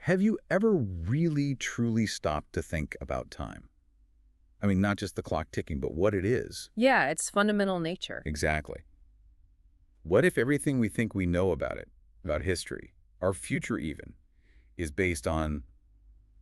Have you ever really, truly stopped to think about time? I mean, not just the clock ticking, but what it is. Yeah, its fundamental nature. Exactly. What if everything we think we know about it, about history, our future even, is based on,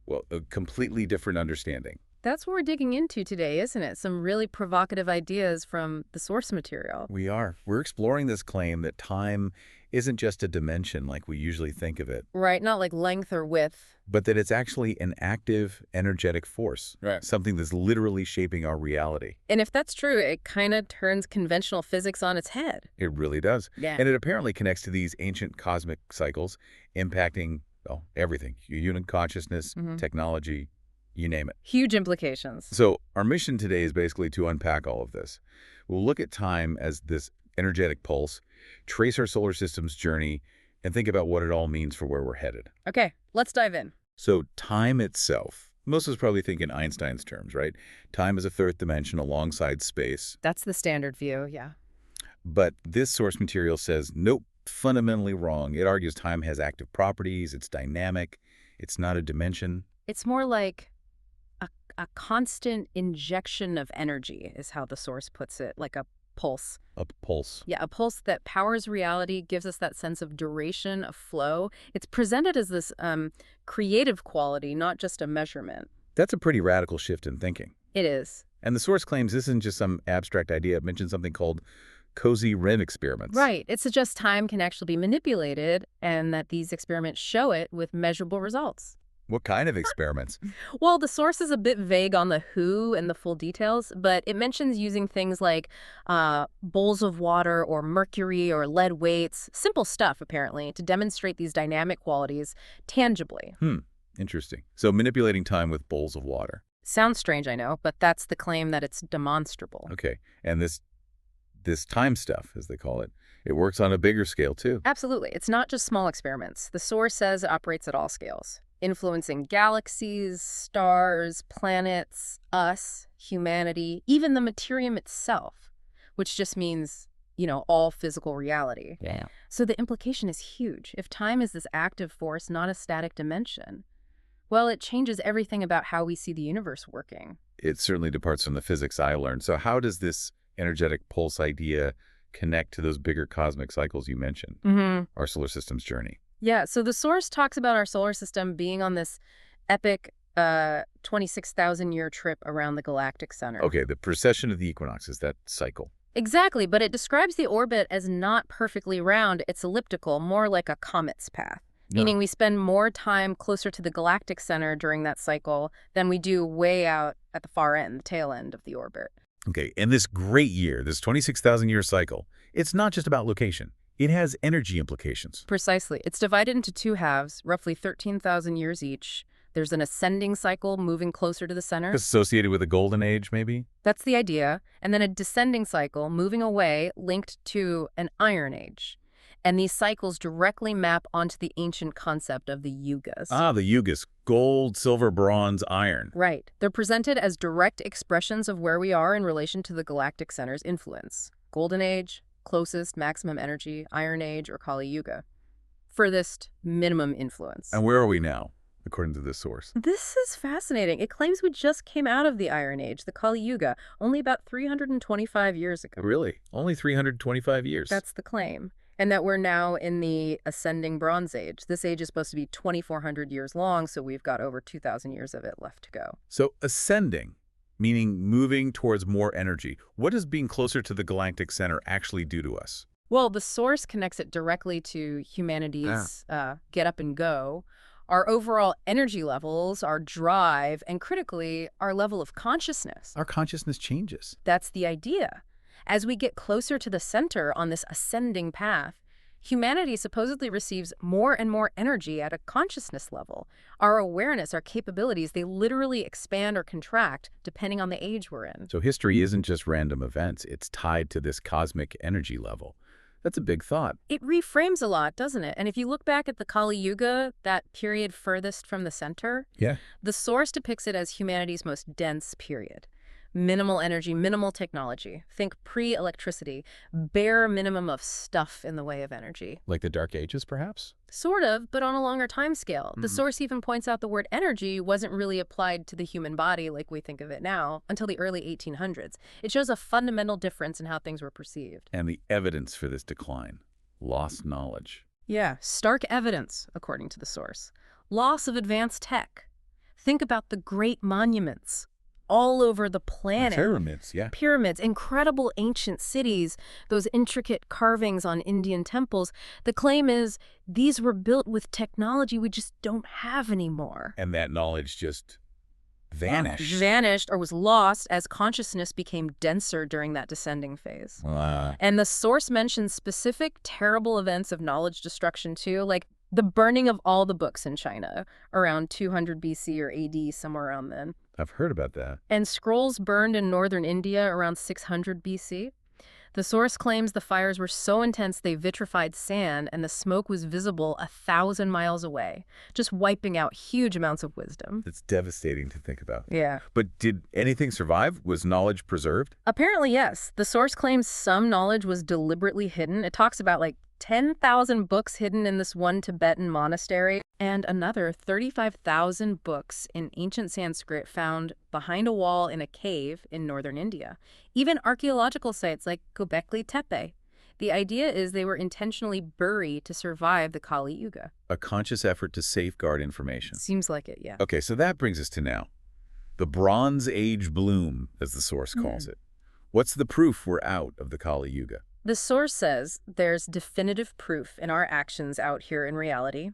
well, a completely different understanding? That's what we're digging into today, isn't it? Some really provocative ideas from the source material. We are. We're exploring this claim that time isn't just a dimension like we usually think of it, Right, not like length or width. but that it's actually an active, energetic force. Right. Something that's literally shaping our reality. And if that's true, it kind of turns conventional physics on its head. It really does. Yeah. And it apparently connects to these ancient cosmic cycles impacting, well, everything. Human consciousness, technology, you name it. Huge implications. So our mission today is basically to unpack all of this. We'll look at time as this energetic pulse, trace our solar system's journey, and think about what it all means for where we're headed. Okay, let's dive in. So time itself, most of us probably think in Einstein's terms, right? Time is a third dimension alongside space. That's the standard view, yeah. But this source material says, nope, fundamentally wrong. It argues time has active properties, it's dynamic, it's not a dimension. It's more like a constant injection of energy is how the source puts it, like a pulse. A pulse. Yeah, a pulse that powers reality, gives us that sense of duration, of flow. It's presented as this creative quality, not just a measurement. That's a pretty radical shift in thinking. It is. And the source claims this isn't just some abstract idea. It mentions something called cozy rim experiments. Right. It suggests time can actually be manipulated and that these experiments show it with measurable results. What kind of experiments? Well, the source is a bit vague on the who and the full details, but it mentions using things like bowls of water or mercury or lead weights, simple stuff, apparently, to demonstrate these dynamic qualities tangibly. Interesting. So manipulating time with bowls of water. Sounds strange, I know, but that's the claim that it's demonstrable. Okay. And this time stuff, as they call it, it works on a bigger scale, too. Absolutely. It's not just small experiments. The source says it operates at all scales, influencing galaxies, stars, planets, us, humanity, even the materium itself, which just means, you know, all physical reality. Yeah. So the implication is huge. If time is this active force, not a static dimension, well, it changes everything about how we see the universe working. It certainly departs from the physics I learned. So how does this energetic pulse idea connect to those bigger cosmic cycles you mentioned, our solar system's journey? Yeah, so the source talks about our solar system being on this epic 26,000-year trip around the galactic center. Okay, the precession of the equinoxes, that cycle. Exactly, but it describes the orbit as not perfectly round. It's elliptical, more like a comet's path, meaning we spend more time closer to the galactic center during that cycle than we do way out at the far end, the tail end of the orbit. Okay, and this great year, this 26,000-year cycle, it's not just about location. It has energy implications. Precisely. It's divided into two halves, roughly 13,000 years each. There's an ascending cycle moving closer to the center. Associated with a golden age, maybe? That's the idea. And then a descending cycle moving away, linked to an iron age. And these cycles directly map onto the ancient concept of the yugas. Ah, the yugas. Gold, silver, bronze, iron. Right. They're presented as direct expressions of where we are in relation to the galactic center's influence. Golden age, closest, maximum energy, Iron Age, or Kali Yuga. Furthest, minimum influence. And where are we now, according to this source? This is fascinating. It claims we just came out of the Iron Age, the Kali Yuga, only about 325 years ago. Really? Only 325 years? That's the claim. And that we're now in the ascending Bronze Age. This age is supposed to be 2,400 years long, so we've got over 2,000 years of it left to go. So ascending, meaning moving towards more energy. What does being closer to the galactic center actually do to us? Well, the source connects it directly to humanity's get up and go, our overall energy levels, our drive, and critically, our level of consciousness. Our consciousness changes. That's the idea. As we get closer to the center on this ascending path, humanity supposedly receives more and more energy at a consciousness level. Our awareness, our capabilities, they literally expand or contract depending on the age we're in. So history isn't just random events. It's tied to this cosmic energy level. That's a big thought. It reframes a lot, doesn't it? And if you look back at the Kali Yuga, that period furthest from the center, Yeah. the source depicts it as humanity's most dense period. Minimal energy, minimal technology. Think pre-electricity, bare minimum of stuff in the way of energy. Like the Dark Ages, perhaps? Sort of, but on a longer time scale. The source even points out the word energy wasn't really applied to the human body like we think of it now until the early 1800s. It shows a fundamental difference in how things were perceived. And the evidence for this decline. Lost knowledge. Yeah, stark evidence, according to the source. Loss of advanced tech. Think about the great monuments all over the planet. Pyramids, yeah. Pyramids, incredible ancient cities, those intricate carvings on Indian temples. The claim is these were built with technology we just don't have anymore. And that knowledge just vanished. Vanished or was lost as consciousness became denser during that descending phase. And the source mentions specific terrible events of knowledge destruction too, like the burning of all the books in China around 200 BC or AD, somewhere around then. I've heard about that. And scrolls burned in northern India around 600 BC. The source claims the fires were so intense they vitrified sand and the smoke was visible 1,000 miles away, just wiping out huge amounts of wisdom. It's devastating to think about. Yeah. But did anything survive? Was knowledge preserved? Apparently, yes. The source claims some knowledge was deliberately hidden. It talks about like 10,000 books hidden in this one Tibetan monastery and another 35,000 books in ancient Sanskrit found behind a wall in a cave in northern India. Even archaeological sites like Göbekli Tepe. The idea is they were intentionally buried to survive the Kali Yuga. A conscious effort to safeguard information. Seems like it, yeah. Okay, so that brings us to now. The Bronze Age bloom, as the source calls it. What's the proof we're out of the Kali Yuga? The source says there's definitive proof in our actions out here in reality.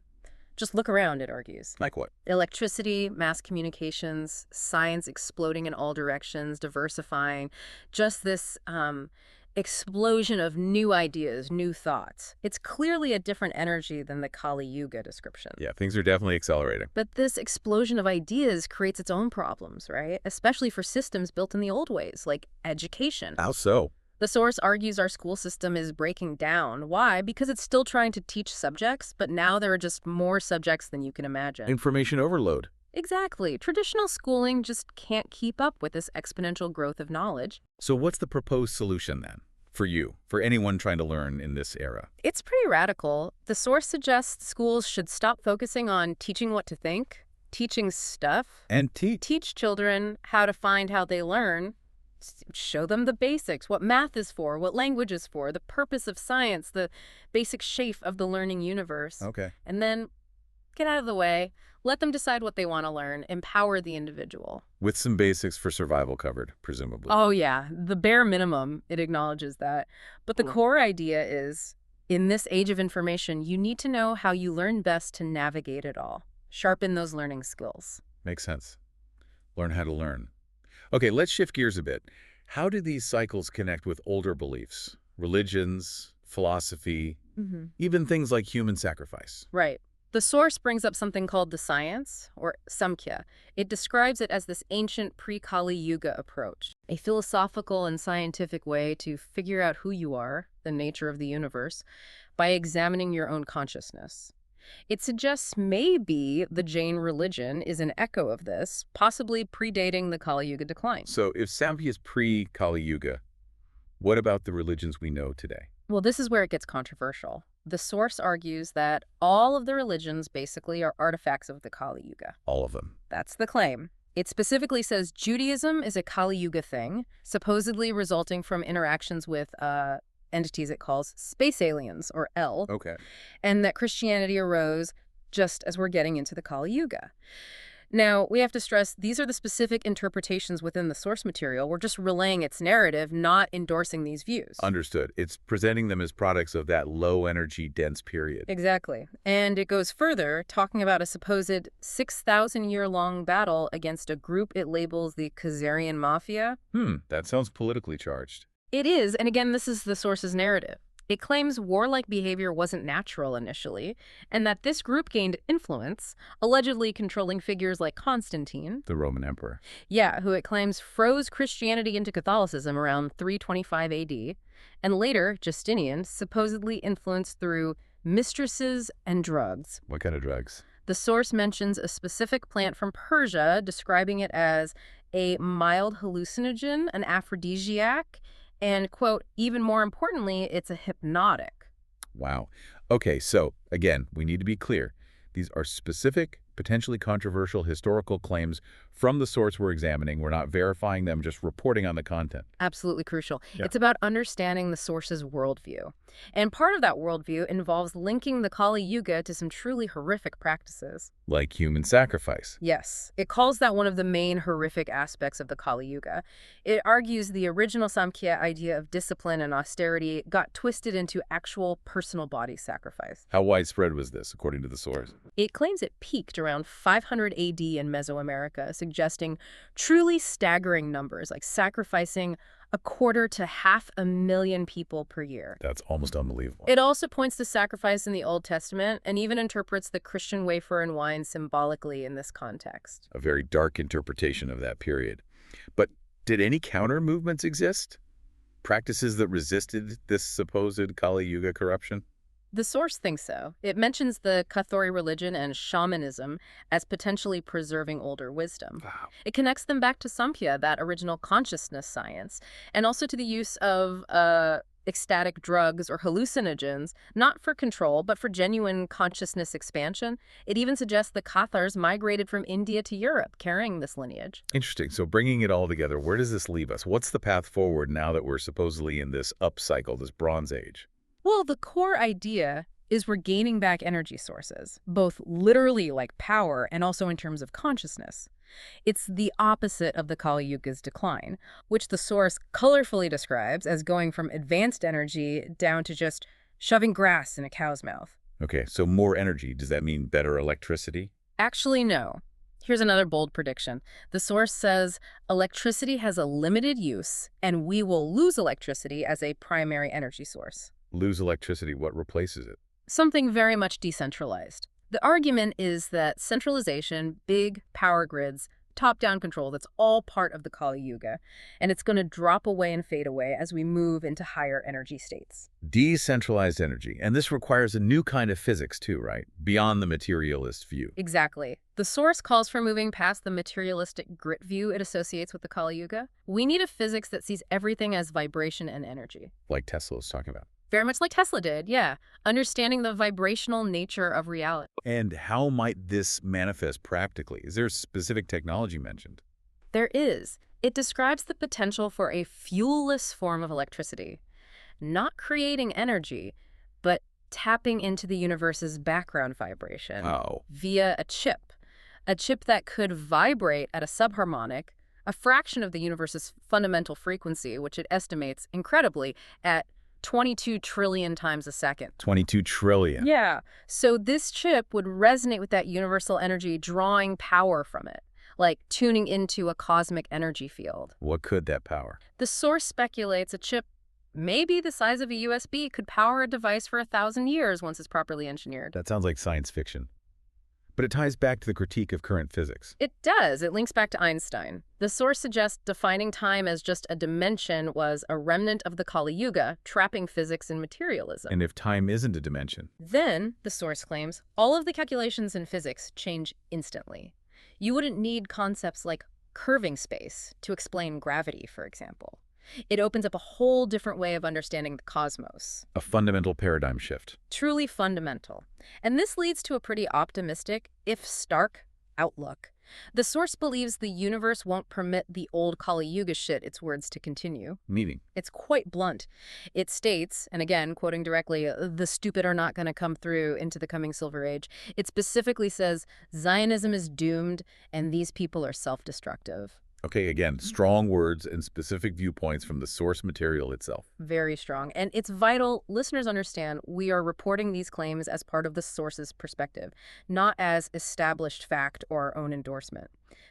Just look around, it argues. Like what? Electricity, mass communications, science exploding in all directions, diversifying, just this explosion of new ideas, new thoughts. It's clearly a different energy than the Kali Yuga description. Yeah, things are definitely accelerating. But this explosion of ideas creates its own problems, right? Especially for systems built in the old ways, like education. How so? The source argues our school system is breaking down. Why? Because it's still trying to teach subjects, but now there are just more subjects than you can imagine. Information overload. Exactly. Traditional schooling just can't keep up with this exponential growth of knowledge. So what's the proposed solution then? For you, for anyone trying to learn in this era? It's pretty radical. The source suggests schools should stop focusing on teaching what to think, teaching stuff, And teach children how to find how they learn, show them the basics, what math is for, what language is for, the purpose of science, the basic shape of the learning universe. Okay. And then get out of the way, let them decide what they want to learn, empower the individual. With some basics for survival covered, presumably. Oh yeah, the bare minimum, it acknowledges that. But the core idea is, in this age of information, you need to know how you learn best to navigate it all. Sharpen those learning skills. Makes sense. Learn how to learn. Okay, let's shift gears a bit. How do these cycles connect with older beliefs, religions, philosophy, even things like human sacrifice? Right. The source brings up something called the science, or Samkhya. It describes it as this ancient pre-Kali Yuga approach, a philosophical and scientific way to figure out who you are, the nature of the universe, by examining your own consciousness. It suggests maybe the Jain religion is an echo of this, possibly predating the Kali Yuga decline. So if Samkhya is pre-Kali Yuga, what about the religions we know today? Well, this is where it gets controversial. The source argues that all of the religions basically are artifacts of the Kali Yuga. All of them. That's the claim. It specifically says Judaism is a Kali Yuga thing, supposedly resulting from interactions with entities it calls space aliens, or L, Okay. and that Christianity arose just as we're getting into the Kali Yuga. Now, we have to stress these are the specific interpretations within the source material. We're just relaying its narrative, not endorsing these views. Understood. It's presenting them as products of that low-energy, dense period. Exactly. And it goes further, talking about a supposed 6,000-year-long battle against a group it labels the Kazarian Mafia. That sounds politically charged. It is, and again, this is the source's narrative. It claims warlike behavior wasn't natural initially, and that this group gained influence, allegedly controlling figures like Constantine. The Roman emperor. Yeah, who it claims froze Christianity into Catholicism around 325 AD, and later, Justinian, supposedly influenced through mistresses and drugs. What kind of drugs? The source mentions a specific plant from Persia, describing it as a mild hallucinogen, an aphrodisiac, and, quote, even more importantly, it's a hypnotic. Wow. Okay, so again, we need to be clear. These are specific, potentially controversial historical claims from the source we're examining. We're not verifying them, just reporting on the content. Absolutely crucial. Yeah. It's about understanding the source's worldview. And part of that worldview involves linking the Kali Yuga to some truly horrific practices. Like human sacrifice. Yes, it calls that one of the main horrific aspects of the Kali Yuga. It argues the original Samkhya idea of discipline and austerity got twisted into actual personal body sacrifice. How widespread was this, according to the source? It claims it peaked around 500 AD in Mesoamerica, suggesting truly staggering numbers, like sacrificing 1/4 to 500,000 people per year. That's almost unbelievable. It also points to sacrifice in the Old Testament and even interprets the Christian wafer and wine symbolically in this context. A very dark interpretation of that period. But did any counter movements exist? Practices that resisted this supposed Kali Yuga corruption? The source thinks so. It mentions the Kathori religion and shamanism as potentially preserving older wisdom. Wow. It connects them back to Samkhya, that original consciousness science, and also to the use of ecstatic drugs or hallucinogens, not for control, but for genuine consciousness expansion. It even suggests the Cathars migrated from India to Europe, carrying this lineage. Interesting. So bringing it all together, where does this leave us? What's the path forward now that we're supposedly in this upcycle, this Bronze Age? Well, the core idea is we're gaining back energy sources, both literally like power and also in terms of consciousness. It's the opposite of the Kali Yuga's decline, which the source colorfully describes as going from advanced energy down to just shoving grass in a cow's mouth. Okay, so more energy. Does that mean better electricity? Actually, no. Here's another bold prediction. The source says electricity has a limited use, and we will lose electricity as a primary energy source. Lose electricity, what replaces it? Something very much decentralized. The argument is that centralization, big power grids, top-down control, that's all part of the Kali Yuga, and it's going to drop away and fade away as we move into higher energy states. Decentralized energy. And this requires a new kind of physics too, right? Beyond the materialist view. Exactly. The source calls for moving past the materialistic grit view it associates with the Kali Yuga. We need a physics that sees everything as vibration and energy. Like Tesla was talking about. Very much like Tesla did, yeah. Understanding the vibrational nature of reality. And how might this manifest practically? Is there specific technology mentioned? There is. It describes the potential for a fuelless form of electricity. Not creating energy, but tapping into the universe's background vibration via a chip. A chip that could vibrate at a subharmonic, a fraction of the universe's fundamental frequency, which it estimates, incredibly, at 22 trillion times a second. 22 trillion. Yeah. So this chip would resonate with that universal energy, drawing power from it, like tuning into a cosmic energy field. What could that power? The source speculates a chip maybe the size of a USB could power a device for 1,000 years once it's properly engineered. That sounds like science fiction. But it ties back to the critique of current physics. It does. It links back to Einstein. The source suggests defining time as just a dimension was a remnant of the Kali Yuga, trapping physics in materialism. And if time isn't a dimension? Then, the source claims, all of the calculations in physics change instantly. You wouldn't need concepts like curving space to explain gravity, for example. It opens up a whole different way of understanding the cosmos. A fundamental paradigm shift. Truly fundamental. And this leads to a pretty optimistic, if stark, outlook. The source believes the universe won't permit the old Kali Yuga shit, its words, to continue. Meaning? It's quite blunt. It states, and again, quoting directly, the stupid are not going to come through into the coming Silver Age. It specifically says, Zionism is doomed, and these people are self-destructive. Okay, again, strong words and specific viewpoints from the source material itself. Very strong. And it's vital listeners understand we are reporting these claims as part of the source's perspective, not as established fact or our own endorsement.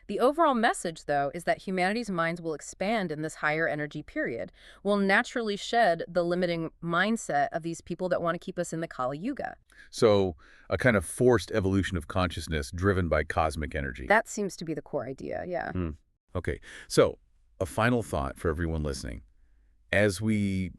The overall message, though, is that humanity's minds will expand in this higher energy period, will naturally shed the limiting mindset of these people that want to keep us in the Kali Yuga. So, a kind of forced evolution of consciousness driven by cosmic energy. That seems to be the core idea, yeah. Okay, so a final thought for everyone listening. As we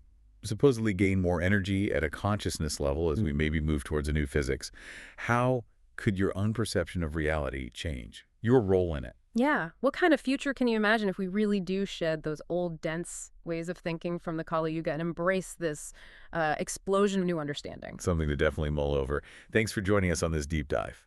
supposedly gain more energy at a consciousness level, as we maybe move towards a new physics, how could your own perception of reality change? Your role in it? Yeah. What kind of future can you imagine if we really do shed those old, dense ways of thinking from the Kali Yuga and embrace this explosion of new understanding? Something to definitely mull over. Thanks for joining us on this deep dive.